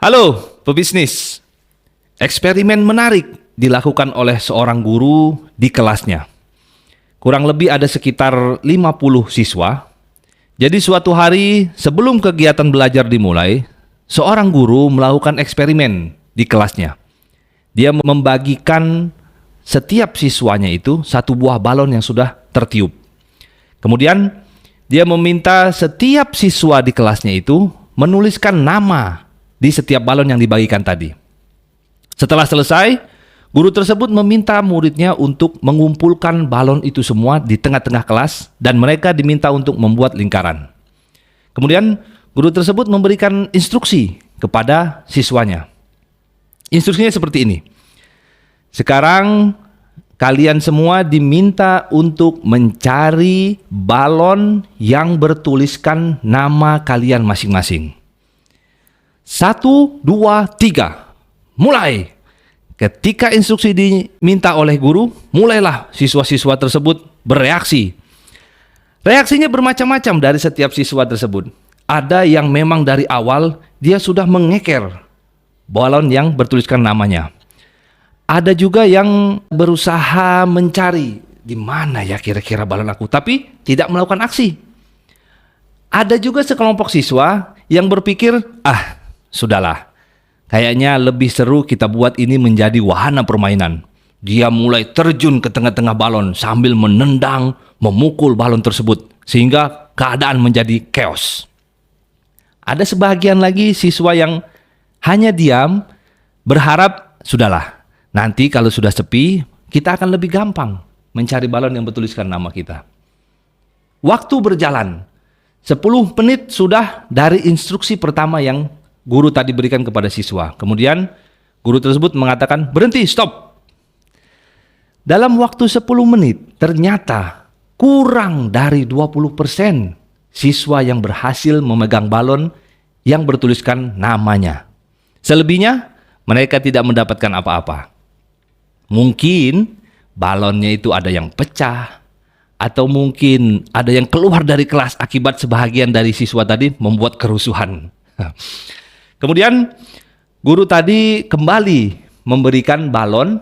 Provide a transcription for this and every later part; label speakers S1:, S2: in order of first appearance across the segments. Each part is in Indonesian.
S1: Halo, pebisnis. Eksperimen menarik dilakukan oleh seorang guru di kelasnya. Kurang lebih ada sekitar 50 siswa. Jadi suatu hari sebelum kegiatan belajar dimulai, seorang guru melakukan eksperimen di kelasnya. Dia membagikan setiap siswanya itu satu buah balon yang sudah tertiup. Kemudian dia meminta setiap siswa di kelasnya itu menuliskan nama di setiap balon yang dibagikan tadi. Setelah selesai, guru tersebut meminta muridnya untuk mengumpulkan balon itu semua di tengah-tengah kelas dan mereka diminta untuk membuat lingkaran. Kemudian guru tersebut memberikan instruksi kepada siswanya. Instruksinya seperti ini. Sekarang kalian semua diminta untuk mencari balon yang bertuliskan nama kalian masing-masing. 1, 2, 3. Mulai. Ketika instruksi diminta oleh guru, mulailah siswa-siswa tersebut bereaksi. Reaksinya bermacam-macam dari setiap siswa tersebut. Ada yang memang dari awal dia sudah mengeker balon yang bertuliskan namanya. Ada juga yang berusaha mencari di mana ya kira-kira balon aku, tapi tidak melakukan aksi. Ada juga sekelompok siswa yang berpikir, sudahlah, kayaknya lebih seru kita buat ini menjadi wahana permainan. Dia mulai terjun ke tengah-tengah balon sambil menendang, memukul balon tersebut, sehingga keadaan menjadi chaos. Ada sebagian lagi siswa yang hanya diam, berharap, sudahlah, nanti kalau sudah sepi, kita akan lebih gampang mencari balon yang bertuliskan nama kita. Waktu berjalan, 10 menit sudah dari instruksi pertama yang guru tadi berikan kepada siswa. Kemudian guru tersebut mengatakan, berhenti, stop. Dalam waktu 10 menit, ternyata kurang dari 20% siswa yang berhasil memegang balon yang bertuliskan namanya. Selebihnya, mereka tidak mendapatkan apa-apa. Mungkin balonnya itu ada yang pecah, atau mungkin ada yang keluar dari kelas akibat sebahagian dari siswa tadi membuat kerusuhan. Kemudian guru tadi kembali memberikan balon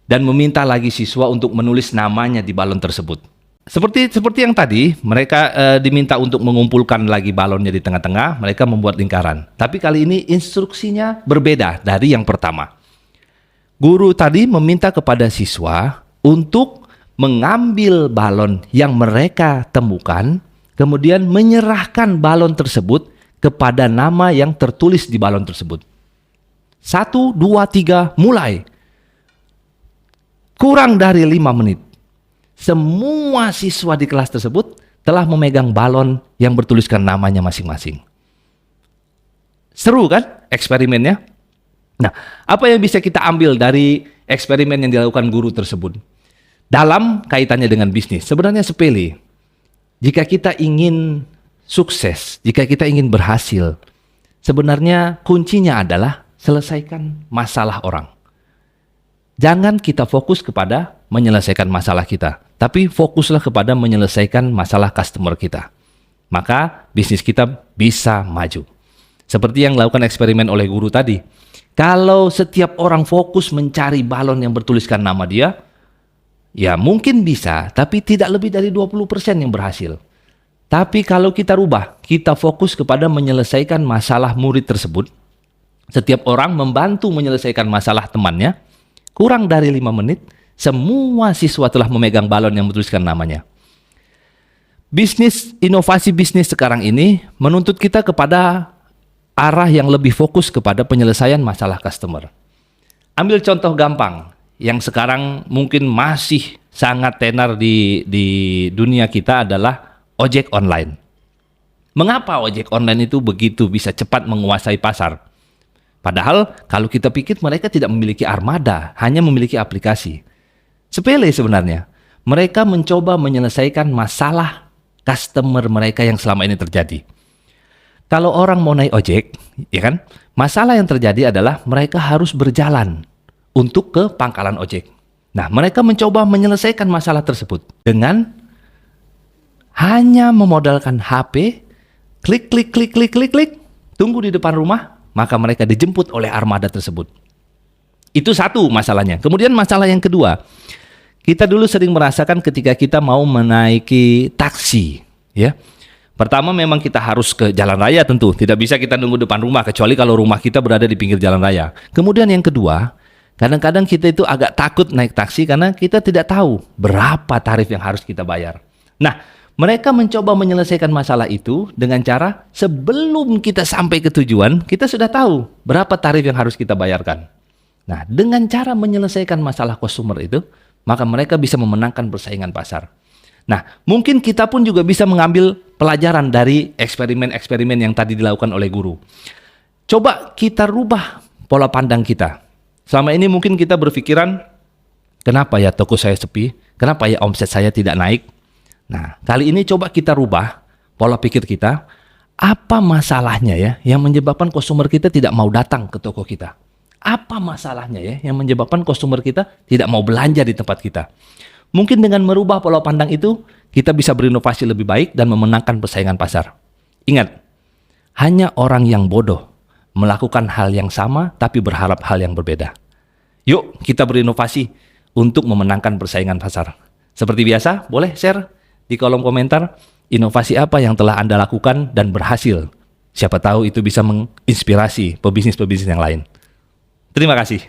S1: dan meminta lagi siswa untuk menulis namanya di balon tersebut. Seperti yang tadi, mereka diminta untuk mengumpulkan lagi balonnya di tengah-tengah, mereka membuat lingkaran. Tapi kali ini instruksinya berbeda dari yang pertama. Guru tadi meminta kepada siswa untuk mengambil balon yang mereka temukan, kemudian menyerahkan balon tersebut kepada nama yang tertulis di balon tersebut. 1, 2, 3, mulai. Kurang dari 5 menit. Semua siswa di kelas tersebut telah memegang balon yang bertuliskan namanya masing-masing. Seru kan eksperimennya? Nah, apa yang bisa kita ambil dari eksperimen yang dilakukan guru tersebut? Dalam kaitannya dengan bisnis, sebenarnya sepele. Jika kita ingin sukses, jika kita ingin berhasil, sebenarnya kuncinya adalah selesaikan masalah orang. Jangan kita fokus kepada menyelesaikan masalah kita, tapi fokuslah kepada menyelesaikan masalah customer kita. Maka bisnis kita bisa maju. Seperti yang dilakukan eksperimen oleh guru tadi. Kalau setiap orang fokus mencari balon yang bertuliskan nama dia, ya mungkin bisa, tapi tidak lebih dari 20% yang berhasil. Tapi kalau kita rubah, kita fokus kepada menyelesaikan masalah murid tersebut, setiap orang membantu menyelesaikan masalah temannya, kurang dari 5 menit, semua siswa telah memegang balon yang bertuliskan namanya. Inovasi bisnis sekarang ini menuntut kita kepada arah yang lebih fokus kepada penyelesaian masalah customer. Ambil contoh gampang, yang sekarang mungkin masih sangat tenar di dunia kita adalah ojek online. Mengapa ojek online itu begitu bisa cepat menguasai pasar? Padahal kalau kita pikir mereka tidak memiliki armada, hanya memiliki aplikasi. Sepele sebenarnya. Mereka mencoba menyelesaikan masalah customer mereka yang selama ini terjadi. Kalau orang mau naik ojek, ya kan? Masalah yang terjadi adalah mereka harus berjalan untuk ke pangkalan ojek. Nah, mereka mencoba menyelesaikan masalah tersebut dengan hanya memodalkan HP, klik, tunggu di depan rumah, maka mereka dijemput oleh armada tersebut. Itu satu masalahnya. Kemudian masalah yang kedua, kita dulu sering merasakan ketika kita mau menaiki taksi, ya. Pertama memang kita harus ke jalan raya tentu, tidak bisa kita nunggu depan rumah kecuali kalau rumah kita berada di pinggir jalan raya. Kemudian yang kedua, kadang-kadang kita itu agak takut naik taksi karena kita tidak tahu berapa tarif yang harus kita bayar. Nah, mereka mencoba menyelesaikan masalah itu dengan cara sebelum kita sampai ke tujuan, kita sudah tahu berapa tarif yang harus kita bayarkan. Nah, dengan cara menyelesaikan masalah customer itu, maka mereka bisa memenangkan persaingan pasar. Nah, mungkin kita pun juga bisa mengambil pelajaran dari eksperimen-eksperimen yang tadi dilakukan oleh guru. Coba kita rubah pola pandang kita. Selama ini mungkin kita berpikiran, kenapa ya toko saya sepi? Kenapa ya omset saya tidak naik? Nah, kali ini coba kita rubah pola pikir kita. Apa masalahnya ya yang menyebabkan customer kita tidak mau datang ke toko kita? Apa masalahnya ya yang menyebabkan customer kita tidak mau belanja di tempat kita? Mungkin dengan merubah pola pandang itu, kita bisa berinovasi lebih baik dan memenangkan persaingan pasar. Ingat, hanya orang yang bodoh melakukan hal yang sama tapi berharap hal yang berbeda. Yuk, kita berinovasi untuk memenangkan persaingan pasar. Seperti biasa, boleh share di kolom komentar inovasi apa yang telah Anda lakukan dan berhasil. Siapa tahu itu bisa menginspirasi pebisnis-pebisnis yang lain. Terima kasih.